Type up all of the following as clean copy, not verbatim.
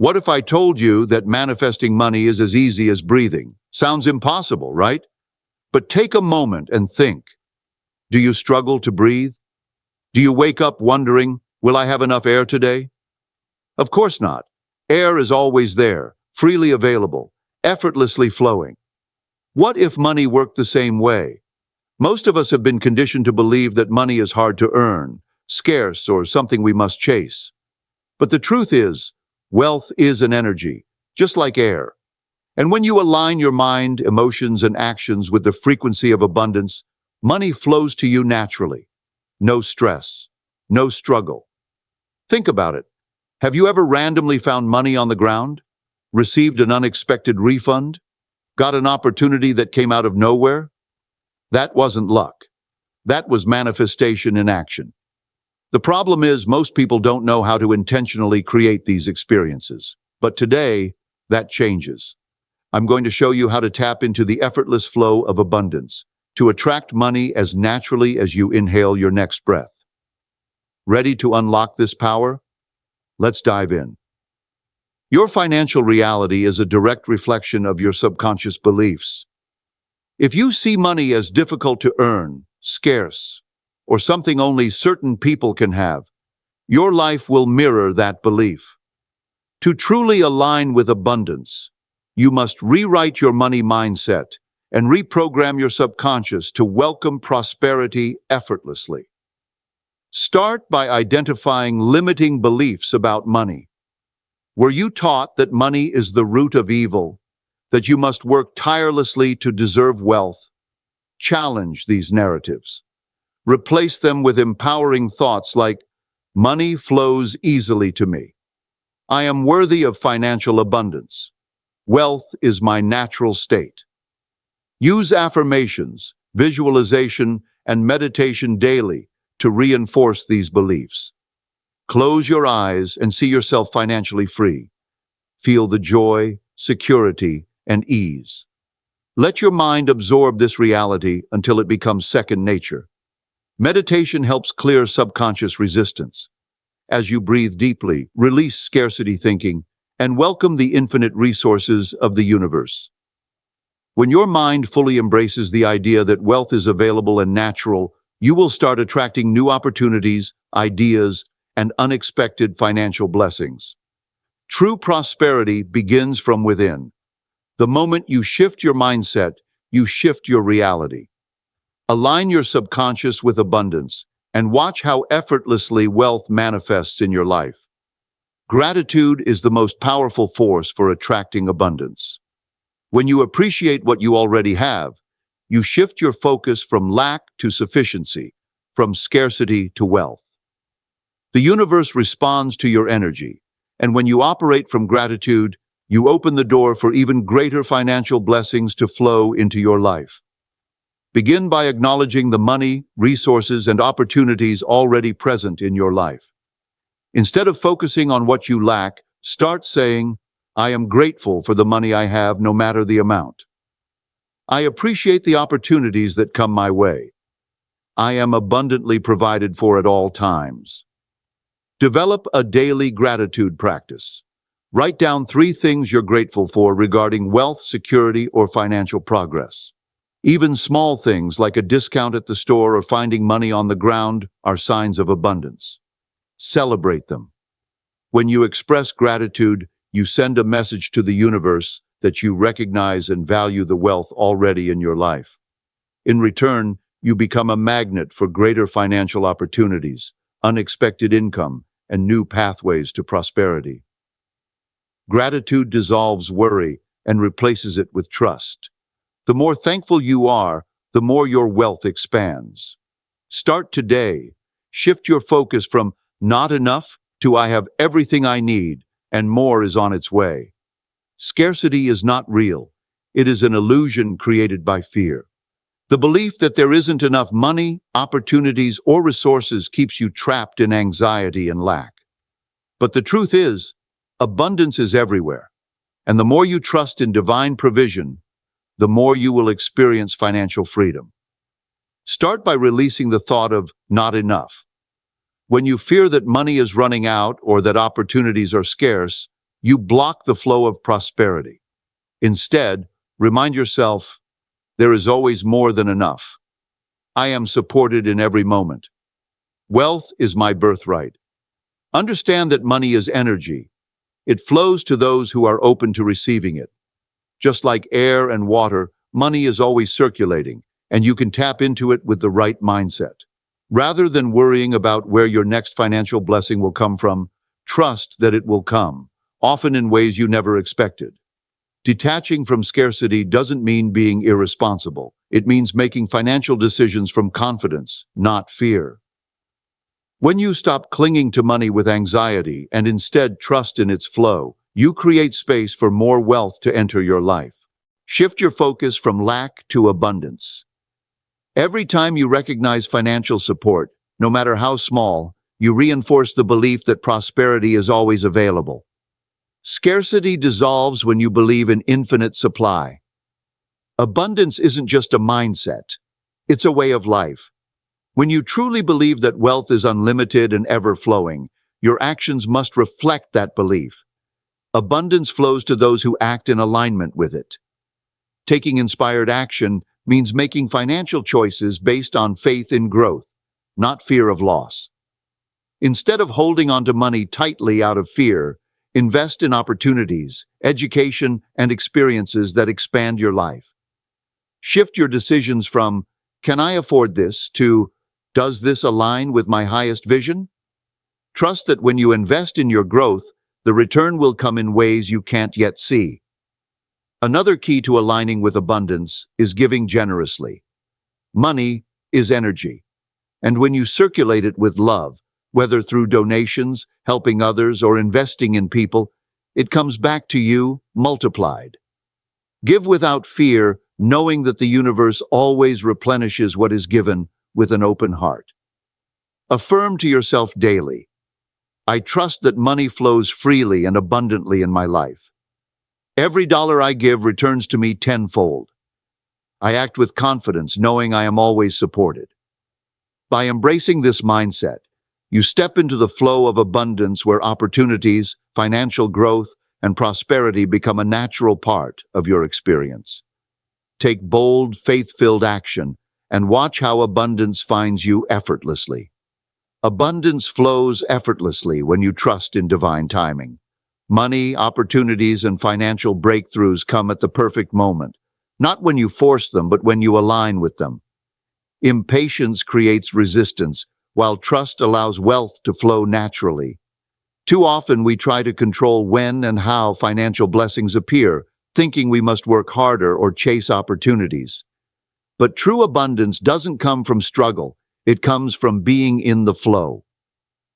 What if I told you that manifesting money is as easy as breathing? Sounds impossible, right? But take a moment and think. Do you struggle to breathe? Do you wake up wondering, will I have enough air today? Of course not. Air is always there, freely available, effortlessly flowing. What if money worked the same way? Most of us have been conditioned to believe that money is hard to earn, scarce, or something we must chase. But the truth is, wealth is an energy, just like air. And when you align your mind, emotions, and actions with the frequency of abundance, money flows to you naturally. No stress, no struggle. Think about it. Have you ever randomly found money on the ground? Received an unexpected refund? Got an opportunity that came out of nowhere? That wasn't luck. That was manifestation in action. The problem is most people don't know how to intentionally create these experiences. But today, that changes. I'm going to show you how to tap into the effortless flow of abundance, to attract money as naturally as you inhale your next breath. Ready to unlock this power? Let's dive in. Your financial reality is a direct reflection of your subconscious beliefs. If you see money as difficult to earn, scarce, or something only certain people can have, your life will mirror that belief. To truly align with abundance, you must rewrite your money mindset and reprogram your subconscious to welcome prosperity effortlessly. Start by identifying limiting beliefs about money. Were you taught that money is the root of evil, that you must work tirelessly to deserve wealth? Challenge these narratives. Replace them with empowering thoughts like, money flows easily to me. I am worthy of financial abundance. Wealth is my natural state. Use affirmations, visualization, and meditation daily to reinforce these beliefs. Close your eyes and see yourself financially free. Feel the joy, security, and ease. Let your mind absorb this reality until it becomes second nature. Meditation helps clear subconscious resistance. As you breathe deeply, release scarcity thinking and welcome the infinite resources of the universe. When your mind fully embraces the idea that wealth is available and natural, you will start attracting new opportunities, ideas, and unexpected financial blessings. True prosperity begins from within. The moment you shift your mindset, you shift your reality. Align your subconscious with abundance and watch how effortlessly wealth manifests in your life. Gratitude is the most powerful force for attracting abundance. When you appreciate what you already have, you shift your focus from lack to sufficiency, from scarcity to wealth. The universe responds to your energy, and when you operate from gratitude, you open the door for even greater financial blessings to flow into your life. Begin by acknowledging the money, resources, and opportunities already present in your life. Instead of focusing on what you lack, start saying, I am grateful for the money I have no matter the amount. I appreciate the opportunities that come my way. I am abundantly provided for at all times. Develop a daily gratitude practice. Write down 3 things you're grateful for regarding wealth, security, or financial progress. Even small things like a discount at the store or finding money on the ground are signs of abundance. Celebrate them. When you express gratitude, you send a message to the universe that you recognize and value the wealth already in your life. In return, you become a magnet for greater financial opportunities, unexpected income, and new pathways to prosperity. Gratitude dissolves worry and replaces it with trust. The more thankful you are, the more your wealth expands. Start today. Shift your focus from not enough to I have everything I need and more is on its way. Scarcity is not real. It is an illusion created by fear. The belief that there isn't enough money, opportunities, or resources keeps you trapped in anxiety and lack. But the truth is, abundance is everywhere. And the more you trust in divine provision, the more you will experience financial freedom. Start by releasing the thought of not enough. When you fear that money is running out or that opportunities are scarce, you block the flow of prosperity. Instead, remind yourself, there is always more than enough. I am supported in every moment. Wealth is my birthright. Understand that money is energy. It flows to those who are open to receiving it. Just like air and water, money is always circulating, and you can tap into it with the right mindset. Rather than worrying about where your next financial blessing will come from, trust that it will come, often in ways you never expected. Detaching from scarcity doesn't mean being irresponsible. It means making financial decisions from confidence, not fear. When you stop clinging to money with anxiety and instead trust in its flow, you create space for more wealth to enter your life. Shift your focus from lack to abundance. Every time you recognize financial support, no matter how small, you reinforce the belief that prosperity is always available. Scarcity dissolves when you believe in infinite supply. Abundance isn't just a mindset, it's a way of life. When you truly believe that wealth is unlimited and ever-flowing, your actions must reflect that belief. Abundance flows to those who act in alignment with it. Taking inspired action means making financial choices based on faith in growth, not fear of loss. Instead of holding onto money tightly out of fear, invest in opportunities, education, and experiences that expand your life. Shift your decisions from, "Can I afford this?" to, "Does this align with my highest vision?" Trust that when you invest in your growth, the return will come in ways you can't yet see. Another key to aligning with abundance is giving generously. Money is energy, and when you circulate it with love, whether through donations, helping others, or investing in people, it comes back to you multiplied. Give without fear, knowing that the universe always replenishes what is given with an open heart. Affirm to yourself daily, "I trust that money flows freely and abundantly in my life. Every dollar I give returns to me tenfold. I act with confidence, knowing I am always supported." By embracing this mindset, you step into the flow of abundance where opportunities, financial growth, and prosperity become a natural part of your experience. Take bold, faith-filled action and watch how abundance finds you effortlessly. Abundance flows effortlessly when you trust in divine timing. Money, opportunities, and financial breakthroughs come at the perfect moment, not when you force them, but when you align with them. Impatience creates resistance, while trust allows wealth to flow naturally. Too often we try to control when and how financial blessings appear, thinking we must work harder or chase opportunities. But true abundance doesn't come from struggle, it comes from being in the flow.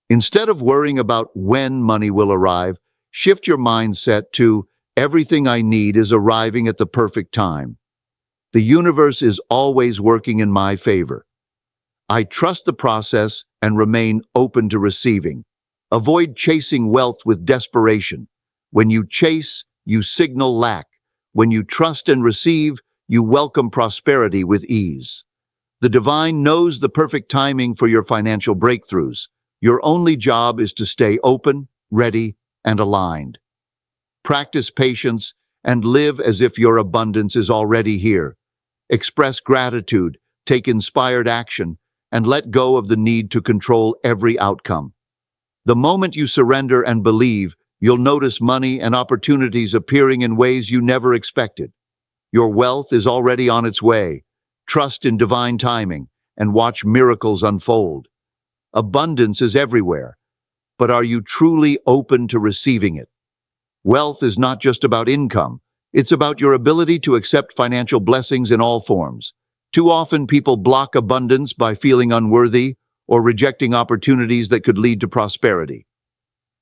Instead of worrying about when money will arrive, shift your mindset to, "Everything I need is arriving at the perfect time. The universe is always working in my favor. I trust the process and remain open to receiving." Avoid chasing wealth with desperation. When you chase, you signal lack. When you trust and receive, you welcome prosperity with ease. The divine knows the perfect timing for your financial breakthroughs. Your only job is to stay open, ready, and aligned. Practice patience and live as if your abundance is already here. Express gratitude, take inspired action, and let go of the need to control every outcome. The moment you surrender and believe, you'll notice money and opportunities appearing in ways you never expected. Your wealth is already on its way. Trust in divine timing and watch miracles unfold. Abundance is everywhere, but are you truly open to receiving it? Wealth is not just about income. It's about your ability to accept financial blessings in all forms. Too often people block abundance by feeling unworthy or rejecting opportunities that could lead to prosperity.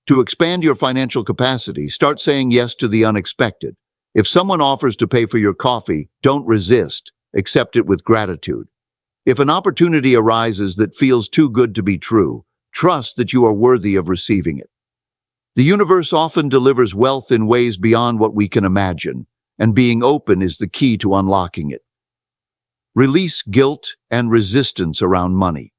To expand your financial capacity, start saying yes to the unexpected. If someone offers to pay for your coffee, don't resist. Accept it with gratitude. If an opportunity arises that feels too good to be true, trust that you are worthy of receiving it. The universe often delivers wealth in ways beyond what we can imagine, and being open is the key to unlocking it. Release guilt and resistance around money.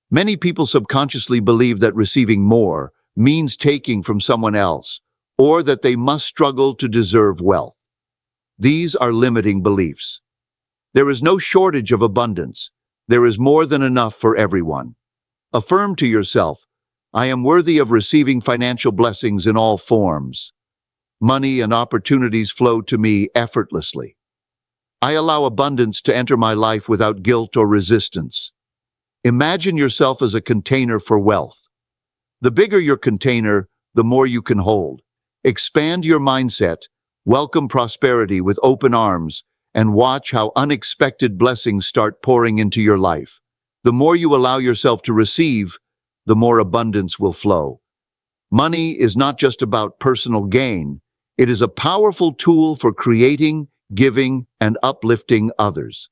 Many people subconsciously believe that receiving more means taking from someone else, or that they must struggle to deserve wealth. These are limiting beliefs. There is no shortage of abundance. There is more than enough for everyone. Affirm to yourself, I am worthy of receiving financial blessings in all forms. Money and opportunities flow to me effortlessly. I allow abundance to enter my life without guilt or resistance. Imagine yourself as a container for wealth. The bigger your container, the more you can hold. Expand your mindset, welcome prosperity with open arms, and watch how unexpected blessings start pouring into your life. The more you allow yourself to receive, the more abundance will flow. Money is not just about personal gain. It is a powerful tool for creating, giving, and uplifting others.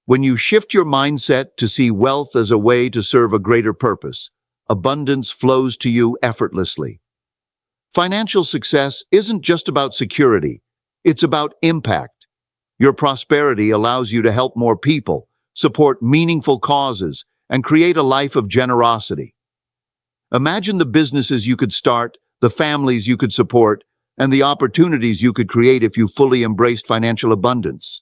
When you shift your mindset to see wealth as a way to serve a greater purpose, abundance flows to you effortlessly. Financial success isn't just about security, it's about impact. Your prosperity allows you to help more people, support meaningful causes, and create a life of generosity. Imagine the businesses you could start, the families you could support, and the opportunities you could create if you fully embraced financial abundance.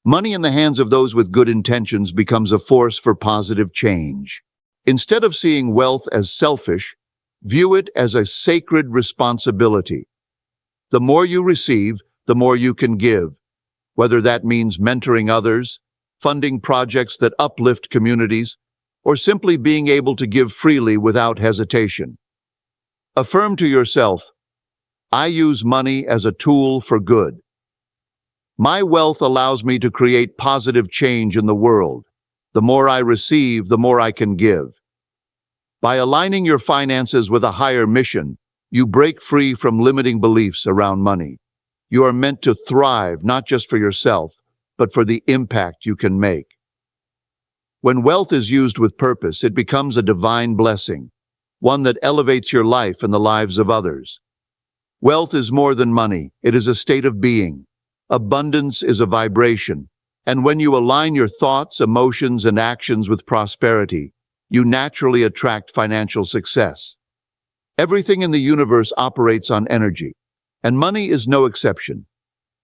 Money in the hands of those with good intentions becomes a force for positive change. Instead of seeing wealth as selfish, view it as a sacred responsibility. The more you receive, the more you can give, whether that means mentoring others, funding projects that uplift communities, or simply being able to give freely without hesitation. Affirm to yourself, I use money as a tool for good. My wealth allows me to create positive change in the world. The more I receive, the more I can give. By aligning your finances with a higher mission, you break free from limiting beliefs around money. You are meant to thrive not just for yourself, but for the impact you can make. When wealth is used with purpose, it becomes a divine blessing, one that elevates your life and the lives of others. Wealth is more than money, it is a state of being. Abundance is a vibration, and when you align your thoughts, emotions, and actions with prosperity, you naturally attract financial success. Everything in the universe operates on energy, and money is no exception.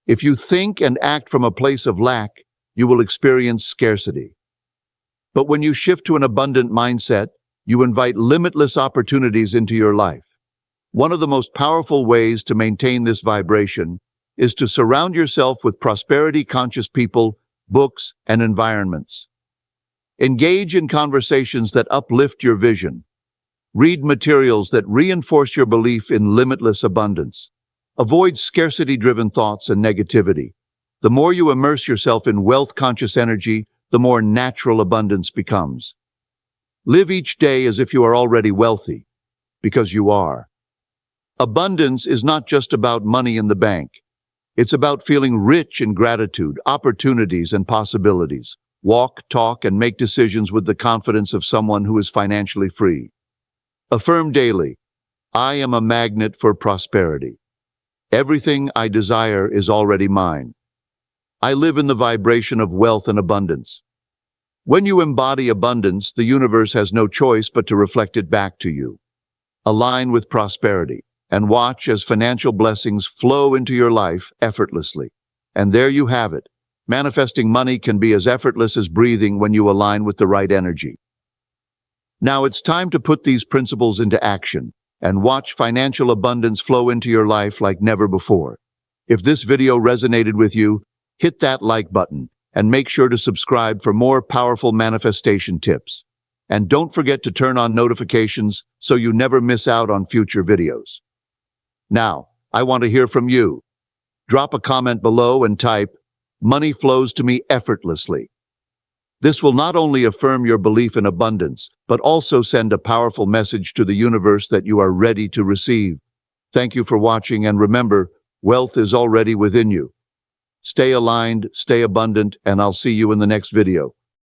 If you think and act from a place of lack, you will experience scarcity. But when you shift to an abundant mindset, you invite limitless opportunities into your life. One of the most powerful ways to maintain this vibration is to surround yourself with prosperity-conscious people, books, and environments. Engage in conversations that uplift your vision. Read materials that reinforce your belief in limitless abundance. Avoid scarcity-driven thoughts and negativity. The more you immerse yourself in wealth-conscious energy, the more natural abundance becomes. Live each day as if you are already wealthy, because you are. Abundance is not just about money in the bank. It's about feeling rich in gratitude, opportunities, and possibilities. Walk, talk, and make decisions with the confidence of someone who is financially free. Affirm daily, I am a magnet for prosperity. Everything I desire is already mine. I live in the vibration of wealth and abundance. When you embody abundance, the universe has no choice but to reflect it back to you. Align with prosperity and watch as financial blessings flow into your life effortlessly. And there you have it. Manifesting money can be as effortless as breathing when you align with the right energy. Now it's time to put these principles into action and watch financial abundance flow into your life like never before. If this video resonated with you, hit that like button and make sure to subscribe for more powerful manifestation tips. And don't forget to turn on notifications so you never miss out on future videos. Now, I want to hear from you. Drop a comment below and type, "Money flows to me effortlessly." This will not only affirm your belief in abundance, but also send a powerful message to the universe that you are ready to receive. Thank you for watching, and remember, wealth is already within you. Stay aligned, stay abundant, and I'll see you in the next video.